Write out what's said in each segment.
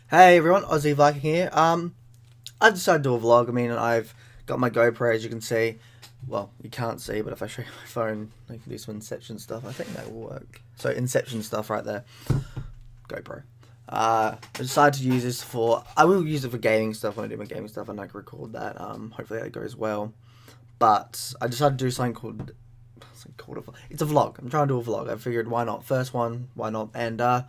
Hey everyone, Aussie Viking here. I decided to do a vlog. I mean, I've got my GoPro, as you can see. Well, you can't see, but if I show you my phone, I can do some Inception stuff. I think that will work. So Inception stuff right there. GoPro. I decided to use this for. I will use it for gaming stuff when I do my gaming stuff, and I can record that. Hopefully that goes well. But I decided to do something called. It's a vlog. I'm trying to do a vlog. I figured, why not? First one, why not? And I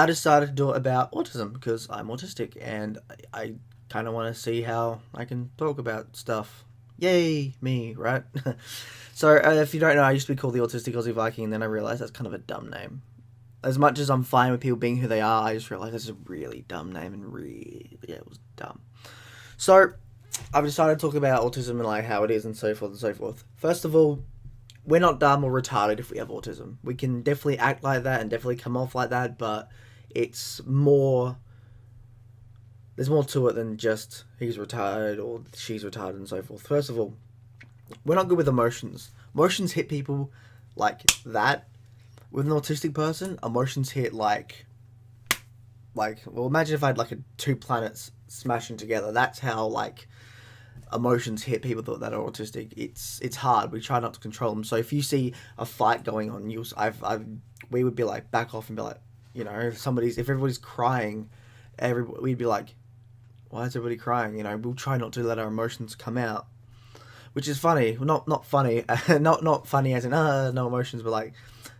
decided to do it about autism because I'm autistic and I kind of want to see how I can talk about stuff. Yay, me, right? So, if you don't know, I used to be called the Autistic Aussie Viking, and then I realised that's kind of a dumb name. As much as I'm fine with people being who they are, I just realised that's a really dumb name, and really, yeah, it was dumb. So, I've decided to talk about autism and like how it is and so forth and so forth. First of all, we're not dumb or retarded if we have autism. We can definitely act like that and definitely come off like that, but it's more. There's more to it than just he's retarded or she's retarded and so forth. First of all, we're not good with emotions. Emotions hit people like that. With an autistic person, emotions hit like, well, imagine if I had like two planets smashing together. That's how like emotions hit people that are autistic. It's hard. We try not to control them. So if you see a fight going on, we would be like back off and be like, you know, if everybody's crying, we'd be like, why is everybody crying? You know, we'll try not to let our emotions come out, which is funny. Not funny, not funny as in no emotions, but like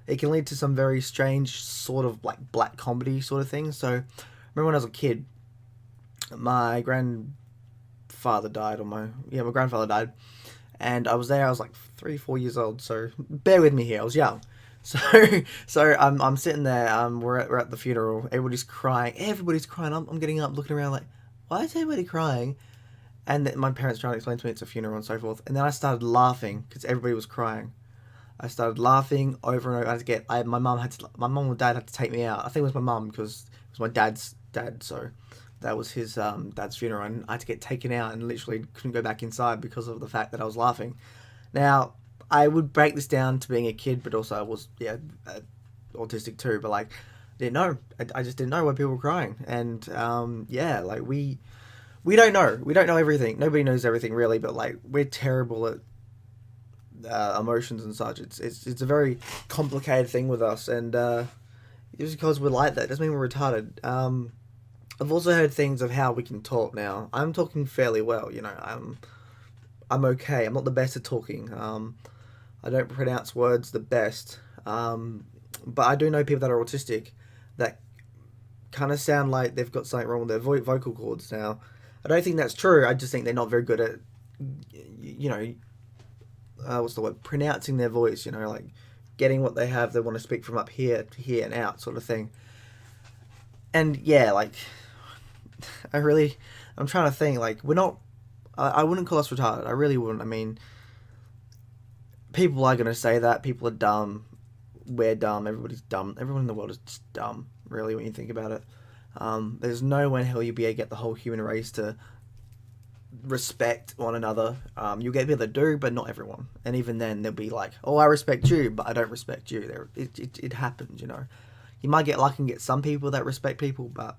it can lead to some very strange sort of like black comedy sort of things. So remember when I was a kid, my grandfather died, my grandfather died, and I was there. I was like 3-4 years old, so bear with me here. I was young, so I'm sitting there. We're at the funeral. Everybody's crying. I'm getting up, looking around like, why is everybody crying? And then my parents trying to explain to me it's a funeral and so forth. And then I started laughing because everybody was crying. I started laughing over and over. My mum or dad had to take me out. I think it was my mum because it was my dad's dad, so that was his dad's funeral, and I had to get taken out and literally couldn't go back inside because of the fact that I was laughing. Now, I would break this down to being a kid, but also I was autistic too. But like, didn't know. I just didn't know why people were crying, and like we don't know. We don't know everything. Nobody knows everything really, but like we're terrible at emotions and such. It's a very complicated thing with us, and just because we're like that doesn't mean we're retarded. I've also heard things of how we can talk now. I'm talking fairly well, you know. I'm okay. I'm not the best at talking. I don't pronounce words the best. But I do know people that are autistic that kind of sound like they've got something wrong with their vocal cords now. I don't think that's true. I just think they're not very good at, you know, what's the word? Pronouncing their voice, you know, like getting what they want to speak from up here to here and out sort of thing. And yeah, like, I'm trying to think, like, we're not, I wouldn't call us retarded. I really wouldn't. I mean, people are going to say that. People are dumb. We're dumb. Everybody's dumb. Everyone in the world is just dumb, really, when you think about it. There's no way in hell you'll be able to get the whole human race to respect one another. You'll get people that do, but not everyone. And even then, they'll be like, oh, I respect you, but I don't respect you. It happens, you know. You might get lucky and get some people that respect people, but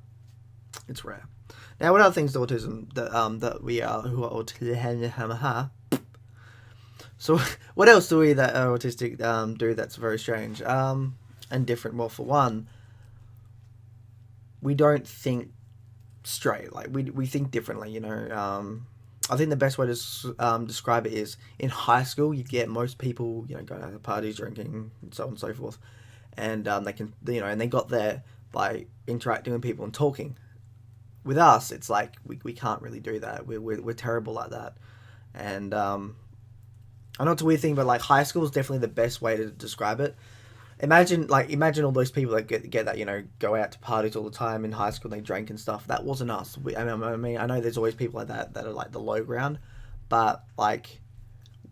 it's rare. Now, what other things to autism that we are who are autistic? So, what else do we that are autistic do that's very strange and different? Well, for one, we don't think straight. Like we think differently. You know, I think the best way to describe it is in high school you get most people, you know, going out to parties, drinking, and so on and so forth, and they can, you know, and they got there by interacting with people and talking. With us, it's like we can't really do that. We're terrible at that, and I know it's a weird thing, but like high school is definitely the best way to describe it. Imagine all those people that get that, you know, go out to parties all the time in high school, they drank and stuff. That wasn't us. I mean, I know there's always people like that are like the low ground, but like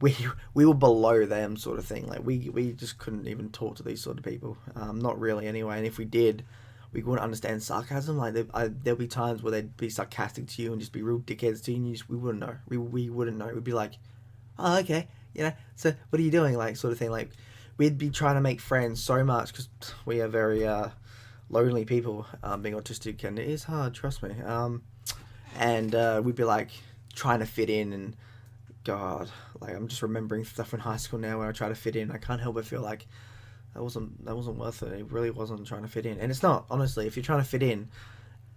we were below them sort of thing. Like we just couldn't even talk to these sort of people. Not really anyway. And if we did, we wouldn't understand sarcasm. Like there'll be times where they'd be sarcastic to you and just be real dickheads to you, and we wouldn't know. We wouldn't know. We'd be like, oh, okay, you know. So what are you doing? Like sort of thing. Like we'd be trying to make friends so much because we are very lonely people, being autistic, and it is hard, trust me. And we'd be like trying to fit in, and God, like I'm just remembering stuff in high school now where I try to fit in. I can't help but feel like that wasn't worth it. It really wasn't trying to fit in, and it's not. Honestly, if you're trying to fit in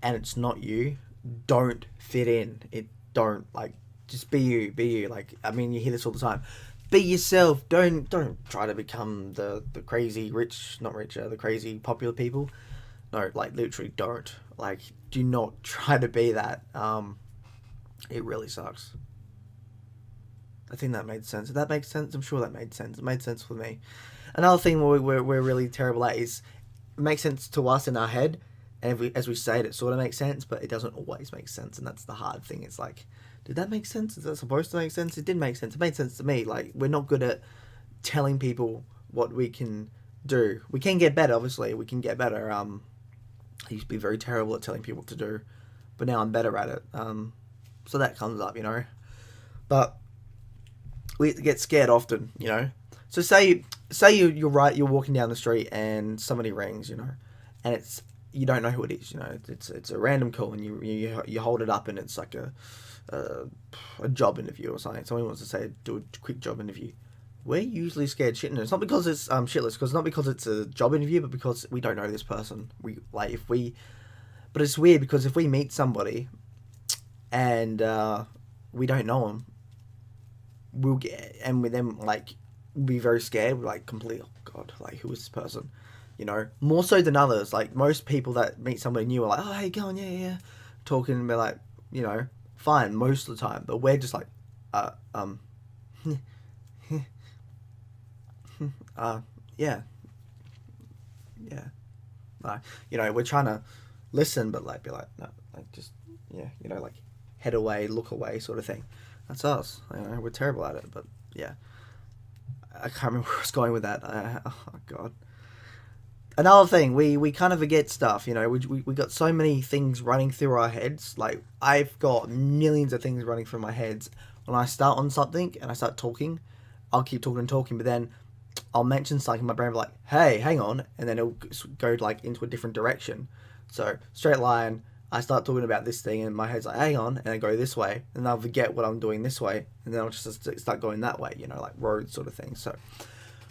and it's not you, don't fit in. It don't like just be you. Be you. Like I mean, you hear this all the time. Be yourself. Don't try to become the crazy rich, not richer, the crazy popular people. No, like literally don't. Like do not try to be that. It really sucks. I think that made sense. If that makes sense, I'm sure that made sense. It made sense for me. Another thing we're really terrible at is it makes sense to us in our head, and as we say it sort of makes sense, but it doesn't always make sense, and that's the hard thing. It's like, did that make sense? Is that supposed to make sense? It did make sense. It made sense to me. Like, we're not good at telling people what we can do. We can get better, obviously. We can get better. I used to be very terrible at telling people what to do, but now I'm better at it. So that comes up, But we get scared often, So say you're right, you're walking down the street and somebody rings, and it's you don't know who it is, it's a random call, and you hold it up and it's like a job interview or something. Someone wants to do a quick job interview. We're usually scared shitless. It's not because it's shitless, because not because it's a job interview, but because we don't know this person. But it's weird because if we meet somebody and we don't know them, we'll get, and with them be very scared. We're like completely, oh god, like who is this person? More so than others. Like most people that meet somebody new are like, oh hey, go on, yeah, talking, and we're like, fine most of the time, but we're just like, yeah, we're trying to listen, but be like, no, just, like head away, look away, sort of thing. That's us. We're terrible at it, but yeah. I can't remember where I was going with that. Oh god. Another thing, we kind of forget stuff. We got so many things running through our heads. Like I've got millions of things running through my heads. When I start on something and I start talking, I'll keep talking and talking, but then I'll mention something in my brain, will be like, hey, hang on, and then it'll go into a different direction. So straight line, I start talking about this thing, and my head's like, hang on, and I go this way, and I'll forget what I'm doing this way, and then I'll just start going that way, like roads sort of thing. So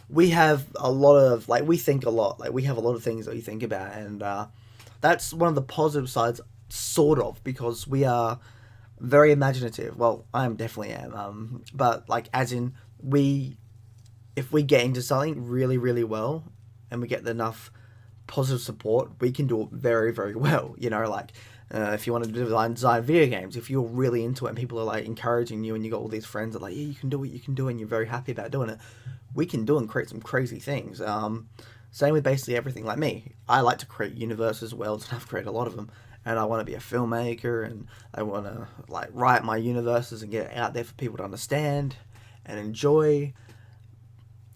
we have a lot of, we think a lot. We have a lot of things that we think about, and that's one of the positive sides, sort of, because we are very imaginative. Well, I definitely am, but, as in, if we get into something really, really well, and we get enough positive support, we can do it very, very well. If you want to design video games, if you're really into it and people are encouraging you, and you got all these friends that are yeah, you can do it, and you're very happy about doing it, we can do and create some crazy things. Same with basically everything. Like me, I like to create universes, worlds, and I've created a lot of them. And I want to be a filmmaker, and I want to write my universes and get it out there for people to understand and enjoy.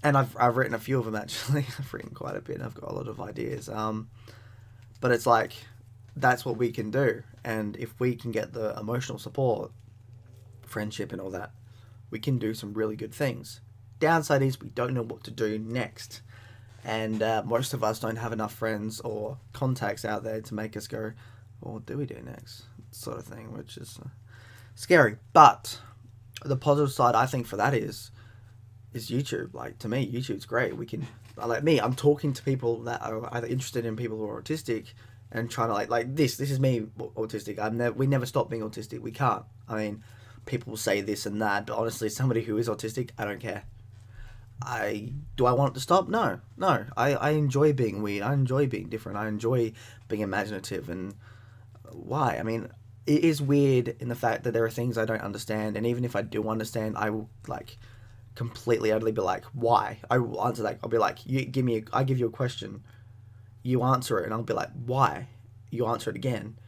And I've written a few of them actually. I've written quite a bit. I've got a lot of ideas. But it's that's what we can do. And if we can get the emotional support, friendship, and all that, we can do some really good things. Downside is we don't know what to do next. And most of us don't have enough friends or contacts out there to make us go, well, what do we do next? Sort of thing, which is scary. But the positive side, I think, for that is YouTube. To me, YouTube's great. We can, me, I'm talking to people that are either interested in people who are autistic and trying to this is me, autistic. We never stop being autistic. We can't. I mean, people say this and that, but honestly, somebody who is autistic, I don't care. Do I want it to stop? No. I enjoy being weird. I enjoy being different. I enjoy being imaginative. And why? I mean, it is weird in the fact that there are things I don't understand, and even if I do understand, I will completely utterly be like, why? I will answer that. I'll be like, I give you a question, you answer it, and I'll be like, why? You answer it again,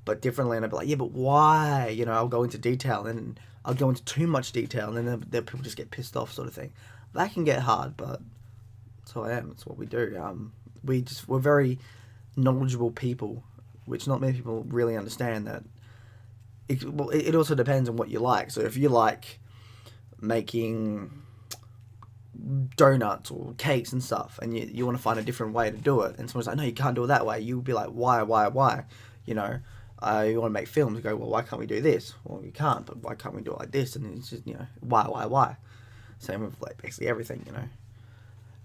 but differently, and I'll be like, yeah, but why? I'll go into detail, and I'll go into too much detail, and then people just get pissed off, sort of thing. That can get hard, but that's who I am. It's what we do. We're very knowledgeable people, which not many people really understand. That it also depends on what you like. So if you like making donuts or cakes and stuff, and you want to find a different way to do it, and someone's like, no, you can't do it that way. You'll be like, why? You know, you want to make films. You go, well, why can't we do this? Well, we can't, but why can't we do it like this? And it's just, you know, why? Same with like basically everything, you know.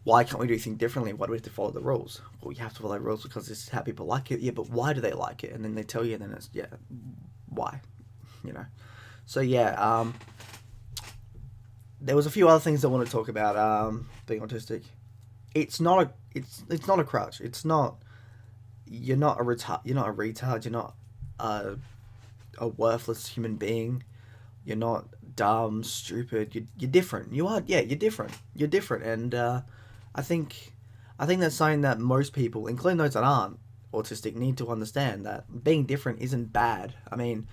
Why can't we do things differently? Why do we have to follow the rules? Well, you have to follow the rules because this is how people like it. Yeah, but why do they like it? And then they tell you, and then it's, yeah, why? You know. So, yeah, there was a few other things I want to talk about being autistic. It's not a crutch. It's not, you're not a retard. You're not a retard. You're not a worthless human being. You're not dumb, stupid. You're different. You are, yeah, you're different. You're different, and I think that's something that most people, including those that aren't autistic, need to understand, that being different isn't bad. I mean,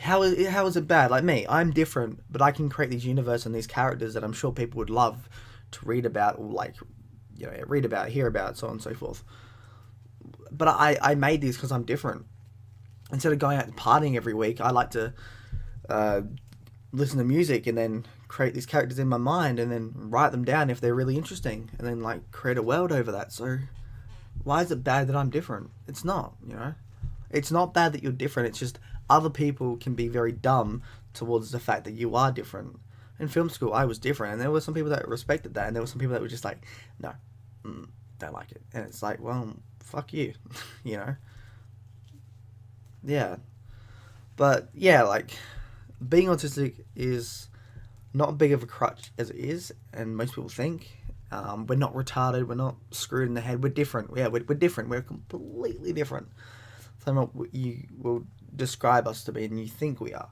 how is it bad? Like me, I'm different, but I can create these universe and these characters that I'm sure people would love to read about, or like, you know, read about, hear about, so on and so forth. But I made these because I'm different. Instead of going out and partying every week, I like to listen to music and then create these characters in my mind and then write them down if they're really interesting, and then like create a world over that. So why is it bad that I'm different? It's not, you know. It's not bad that you're different. It's just other people can be very dumb towards the fact that you are different. In film school, I was different, and there were some people that respected that, and there were some people that were just like, no, don't like it. And it's like, well, fuck you, you know. Yeah. But yeah, like, being autistic is not big of a crutch as it is, and most people think. We're not retarded. We're not screwed in the head. We're different. Yeah, we're different. We're completely different from what you will describe us to be, and you think we are.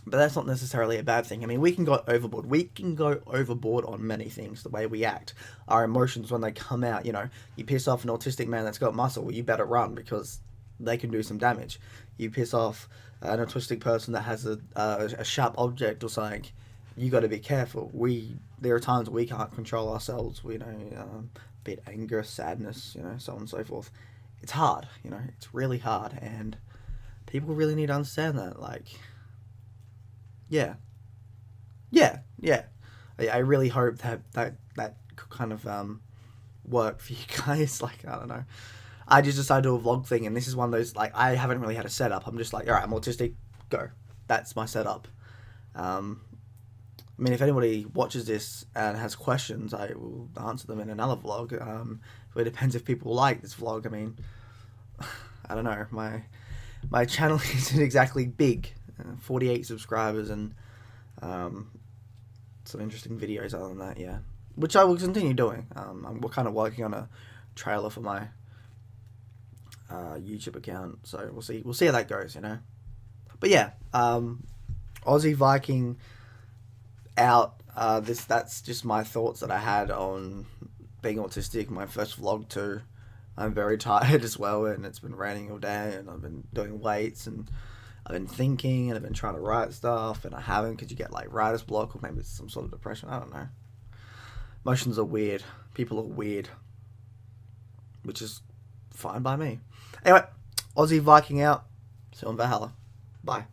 But that's not necessarily a bad thing. I mean, we can go overboard. We can go overboard on many things. The way we act, our emotions when they come out. You know, you piss off an autistic man that's got muscle. Well, you better run because they can do some damage. You piss off an autistic person that has a sharp object or something, you got to be careful. There are times we can't control ourselves. We know, be it anger, sadness, you know, so on and so forth. It's hard, you know. It's really hard, and people really need to understand that. Like, yeah. I really hope that kind of work for you guys. Like, I don't know. I just decided to do a vlog thing, and this is one of those, like, I haven't really had a setup. I'm just like, alright, I'm autistic, go. That's my setup. I mean, if anybody watches this and has questions, I will answer them in another vlog. It depends if people like this vlog. I mean, I don't know. My channel isn't exactly big. 48 subscribers and some interesting videos other than that, yeah. Which I will continue doing. We're kind of working on a trailer for my YouTube account, so we'll see how that goes, you know. But yeah, Aussie Viking out. That's just my thoughts that I had on being autistic. My first vlog too. I'm very tired as well, and it's been raining all day, and I've been doing weights, and I've been thinking, and I've been trying to write stuff, and I haven't because you get like writer's block, or maybe it's some sort of depression. I don't know. Emotions are weird. People are weird, which is fine by me. Anyway, Aussie Viking out. See you on Valhalla. Bye.